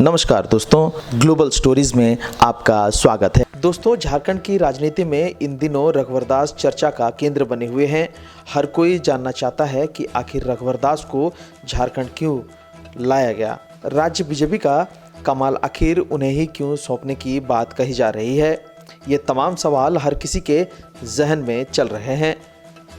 नमस्कार दोस्तों, global stories में आपका स्वागत है। दोस्तों, झारखंड की राजनीति में इन दिनों रघुवर दास चर्चा का केंद्र बने हुए हैं। हर कोई जानना चाहता है कि आखिर रघुवर दास को झारखंड क्यों लाया गया। राज्य बीजेपी का कमाल आखिर उन्हें ही क्यों सौंपने की बात कही जा रही है। ये तमाम सवाल हर किसी के जहन में चल रहे हैं।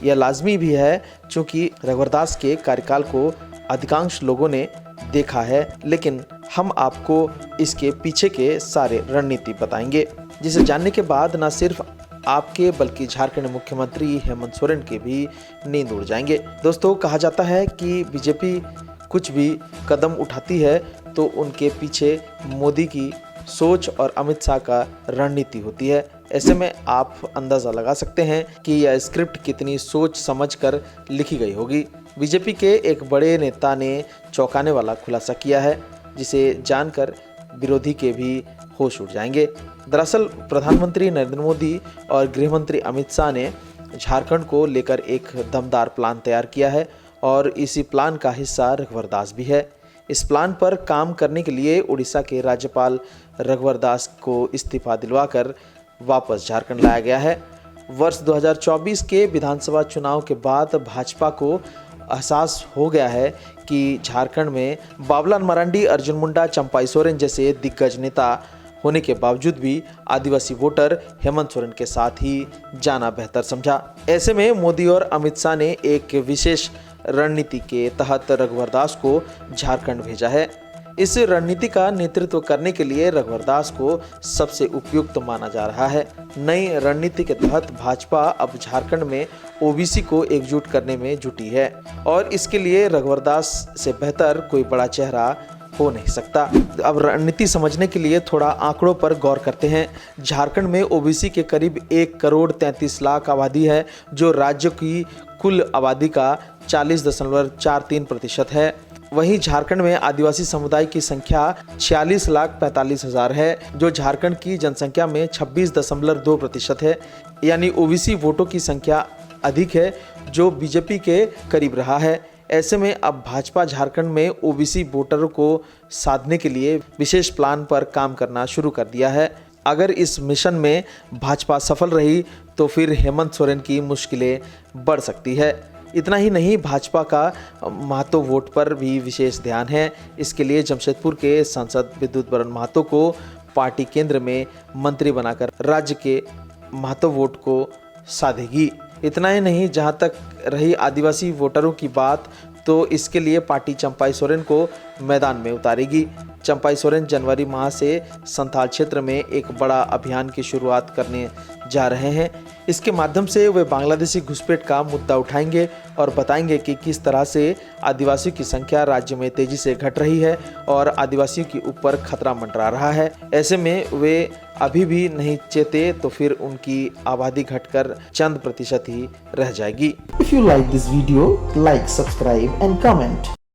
यह लाजमी भी है क्योंकि रघुवर दास के कार्यकाल को अधिकांश लोगों ने देखा है, लेकिन हम आपको इसके पीछे के सारे रणनीति बताएंगे, जिसे जानने के बाद न सिर्फ आपके बल्कि झारखंड मुख्यमंत्री हेमंत सोरेन के भी नींद उड़ जाएंगे। दोस्तों, कहा जाता है कि बीजेपी कुछ भी कदम उठाती है तो उनके पीछे मोदी की सोच और अमित शाह का रणनीति होती है। ऐसे में आप अंदाजा लगा सकते हैं कि यह स्क्रिप्ट कितनी सोच समझकर लिखी गई होगी। बीजेपी के एक बड़े नेता ने चौंकाने वाला खुलासा किया है, जिसे जानकर विरोधी के भी होश उड़ जाएंगे। दरअसल प्रधानमंत्री नरेंद्र मोदी और गृहमंत्री अमित शाह ने झारखंड को लेकर एक दमदार प्लान तैयार किया है और इसी प्लान का हिस्सा रघुवर दास भी है। इस प्लान पर काम करने के लिए उड़ीसा के राज्यपाल रघुवर दास को इस्तीफा दिलवाकर वापस झारखंड लाया गया है। वर्ष 2024 के विधानसभा चुनाव के बाद भाजपा को एहसास हो गया है कि झारखंड में बाबूलाल मरांडी, अर्जुन मुंडा, चंपाई सोरेन जैसे दिग्गज नेता होने के बावजूद भी आदिवासी वोटर हेमंत सोरेन के साथ ही जाना बेहतर समझा। ऐसे में मोदी और अमित शाह ने एक विशेष रणनीति के तहत रघुवर दास को झारखंड भेजा है। इस रणनीति का नेतृत्व करने के लिए रघुवर दास को सबसे उपयुक्त माना जा रहा है। नई रणनीति के तहत भाजपा अब झारखंड में ओबीसी को एकजुट करने में जुटी है और इसके लिए रघुवर दास से बेहतर कोई बड़ा चेहरा हो नहीं सकता। अब रणनीति समझने के लिए थोड़ा आंकड़ों पर गौर करते हैं। झारखंड में ओबीसी के करीब 1,33,00,000 आबादी है, जो राज्य की कुल आबादी का 40.43% है। वहीं झारखंड में आदिवासी समुदाय की संख्या 46,45,000 है, जो झारखंड की जनसंख्या में 26.2% है। यानी ओबीसी वोटों की संख्या अधिक है, जो बीजेपी के करीब रहा है। ऐसे में अब भाजपा झारखंड में ओबीसी वोटरों को साधने के लिए विशेष प्लान पर काम करना शुरू कर दिया है। अगर इस मिशन में भाजपा सफल रही तो फिर हेमंत सोरेन की मुश्किलें बढ़ सकती है। इतना ही नहीं, भाजपा का महतो वोट पर भी विशेष ध्यान है। इसके लिए जमशेदपुर के सांसद विद्युत बरण महतो को पार्टी केंद्र में मंत्री बनाकर राज्य के महतो वोट को साधेगी। इतना ही नहीं, जहां तक रही आदिवासी वोटरों की बात, तो इसके लिए पार्टी चंपाई सोरेन को मैदान में उतारेगी। चंपाई सोरेन जनवरी माह से संथाल क्षेत्र में एक बड़ा अभियान की शुरुआत करने जा रहे हैं। इसके माध्यम से वे बांग्लादेशी घुसपैठ का मुद्दा उठाएंगे और बताएंगे कि किस तरह से आदिवासियों की संख्या राज्य में तेजी से घट रही है और आदिवासियों के ऊपर खतरा मंडरा रहा है। ऐसे में वे अभी भी नहीं चेते तो फिर उनकी आबादी घटकर चंद प्रतिशत ही रह जाएगी। If you like this video, like, subscribe and comment.